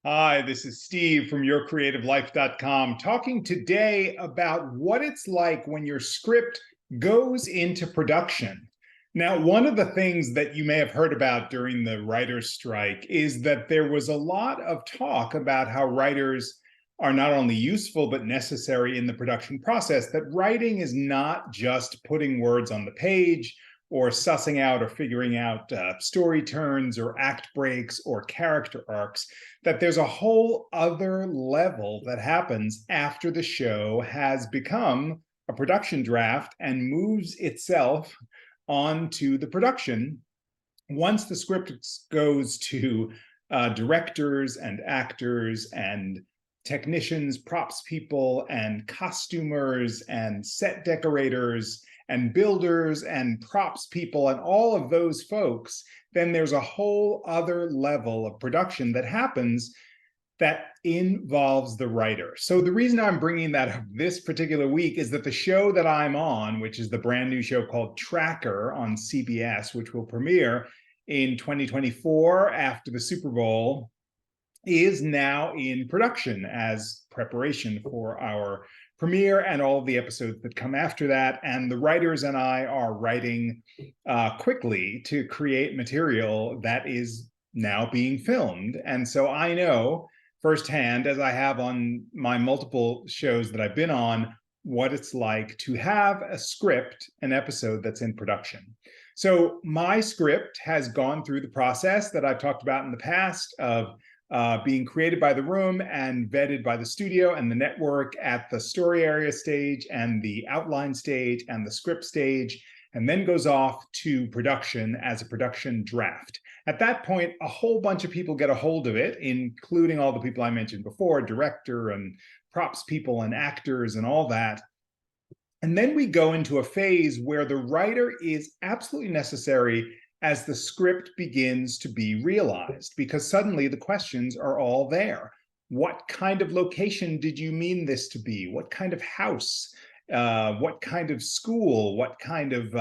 Hi, this is Steve from YourCreativeLife.com talking today about what it's like when your script goes into production. Now, one of the things that you may have heard about during the writer's strike is that there was a lot of talk about how writers are not only useful but necessary in the production process, that writing is not just putting words on the page or sussing out or figuring out story turns or act breaks or character arcs, that there's a whole other level that happens after the show has become a production draft and moves itself onto the production. Once the script goes to directors and actors and technicians, props people, and costumers, and set decorators, and builders, and props people, and all of those folks, then there's a whole other level of production that happens that involves the writer. So the reason I'm bringing that up this particular week is that the show that I'm on, which is the brand new show called Tracker on CBS, which will premiere in 2024 after the Super Bowl, is now in production as preparation for our premiere and all of the episodes that come after that. And the writers and I are writing quickly to create material that is now being filmed. And so I know firsthand, as I have on my multiple shows that I've been on, what it's like to have a script, an episode that's in production. So my script has gone through the process that I've talked about in the past of being created by the room and vetted by the studio and the network at the story area stage and the outline stage and the script stage, and then goes off to production as a production draft. At that point, a whole bunch of people get a hold of it, including all the people I mentioned before, director and props people and actors and all that. And then we go into a phase where the writer is absolutely necessary as the script begins to be realized, because suddenly the questions are all there. What kind of location did you mean this to be? What kind of house? What kind of school? What kind of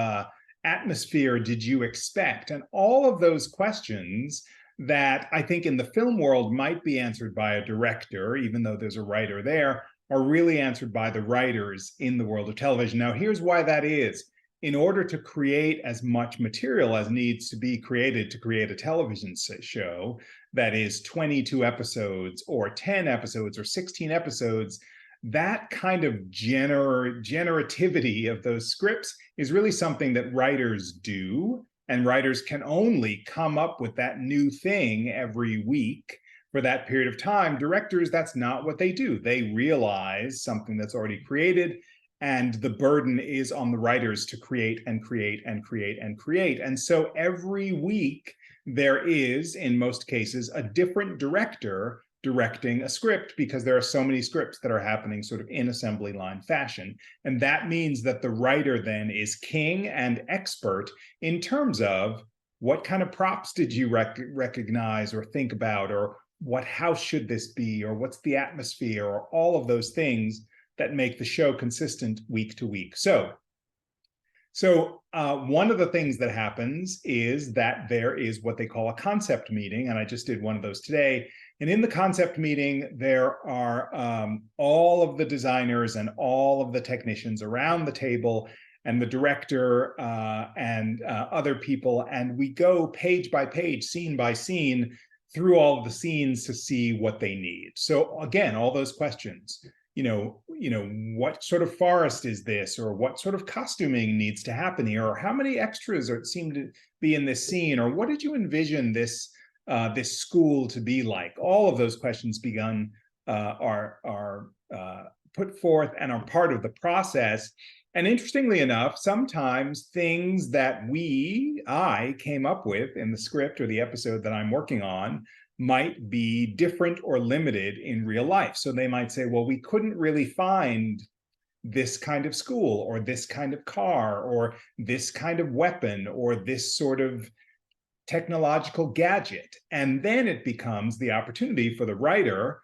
atmosphere did you expect? And all of those questions that I think in the film world might be answered by a director, even though there's a writer there, are really answered by the writers in the world of television. Now, here's why that is. In order to create as much material as needs to be created to create a television show that is 22 episodes or 10 episodes or 16 episodes, that kind of generativity of those scripts is really something that writers do, and writers can only come up with that new thing every week for that period of time. Directors, that's not what they do. They realize something that's already created, and the burden is on the writers to create and create and create and create. And so every week there is, in most cases, a different director directing a script, because there are so many scripts that are happening sort of in assembly line fashion. And that means that the writer then is king and expert in terms of what kind of props did you recognize or think about, or what house should this be, or what's the atmosphere, or all of those things that make the show consistent week to week. So one of the things that happens is that there is what they call a concept meeting, and I just did one of those today. And in the concept meeting, there are all of the designers and all of the technicians around the table, and the director and other people, and we go page by page, scene by scene, through all of the scenes to see what they need. So again, all those questions. What sort of forest is this, or what sort of costuming needs to happen here, or how many extras seem to be in this scene, or what did you envision this school to be like? All of those questions are put forth and are part of the process. And interestingly enough, sometimes things that I came up with in the script or the episode that I'm working on might be different or limited in real life. So they might say, well, we couldn't really find this kind of school, or this kind of car, or this kind of weapon, or this sort of technological gadget. And then it becomes the opportunity for the writer,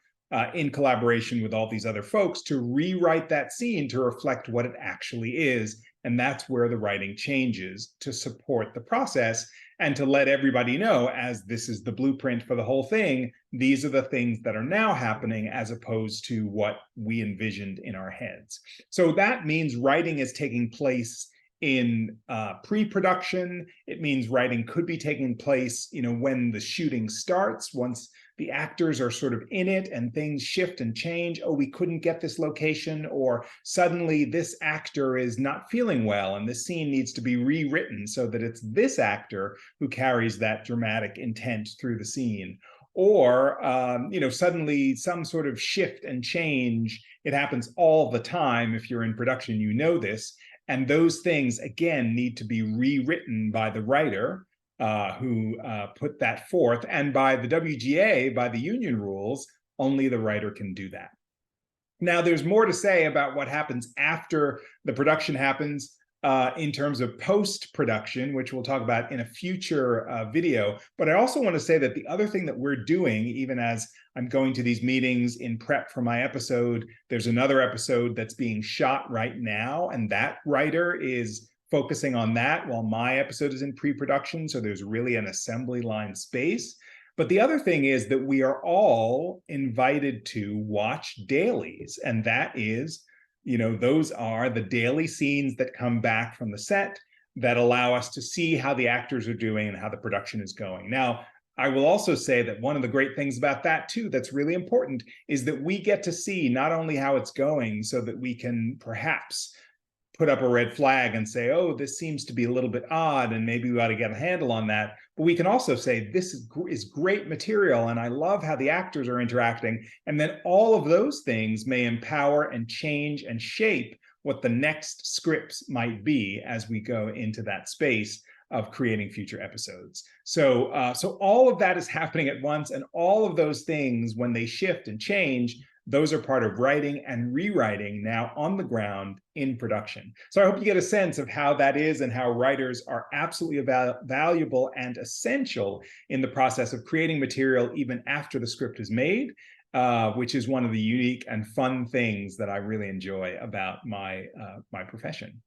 in collaboration with all these other folks, to rewrite that scene to reflect what it actually is. And that's where the writing changes to support the process. and to let everybody know, as this is the blueprint for the whole thing, these are the things that are now happening as opposed to what we envisioned in our heads. So that means writing is taking place in pre-production. It means writing could be taking place, when the shooting starts, once the actors are sort of in it and things shift and change. Oh, we couldn't get this location, or suddenly this actor is not feeling well and this scene needs to be rewritten so that it's this actor who carries that dramatic intent through the scene. Or, suddenly some sort of shift and change. It happens all the time. If you're in production, you know this. And those things, again, need to be rewritten by the writer who put that forth. And by the WGA, by the union rules, only the writer can do that. Now, there's more to say about what happens after the production happens in terms of post-production, which we'll talk about in a future video. But I also want to say that the other thing that we're doing, even as I'm going to these meetings in prep for my episode, there's another episode that's being shot right now, and that writer is focusing on that while my episode is in pre-production. So there's really an assembly line space. But the other thing is that we are all invited to watch dailies, and that is, those are the daily scenes that come back from the set that allow us to see how the actors are doing and how the production is going. Now, I will also say that one of the great things about that too, that's really important, is that we get to see not only how it's going so that we can perhaps put up a red flag and say, oh, this seems to be a little bit odd and maybe we ought to get a handle on that. But we can also say, this is great material and I love how the actors are interacting. And then all of those things may empower and change and shape what the next scripts might be as we go into that space of creating future episodes. So all of that is happening at once, and all of those things, when they shift and change, those are part of writing and rewriting now on the ground in production. So I hope you get a sense of how that is and how writers are absolutely valuable and essential in the process of creating material even after the script is made, which is one of the unique and fun things that I really enjoy about my profession.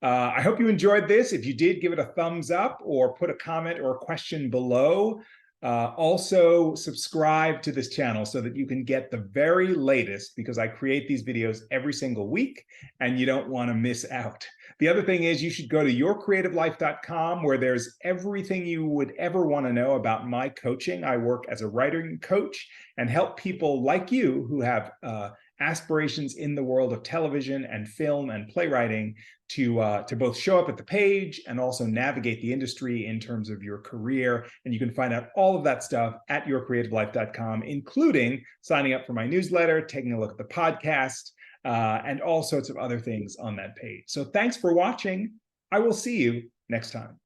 I hope you enjoyed this. If you did, give it a thumbs up or put a comment or a question below. Also, subscribe to this channel so that you can get the very latest, because I create these videos every single week and you don't want to miss out. The other thing is, you should go to yourcreativelife.com, where there's everything you would ever want to know about my coaching. I work as a writing coach and help people like you who have aspirations in the world of television and film and playwriting to both show up at the page and also navigate the industry in terms of your career. And you can find out all of that stuff at yourcreativelife.com, including signing up for my newsletter, taking a look at the podcast, and all sorts of other things on that page. So thanks for watching. I will see you next time.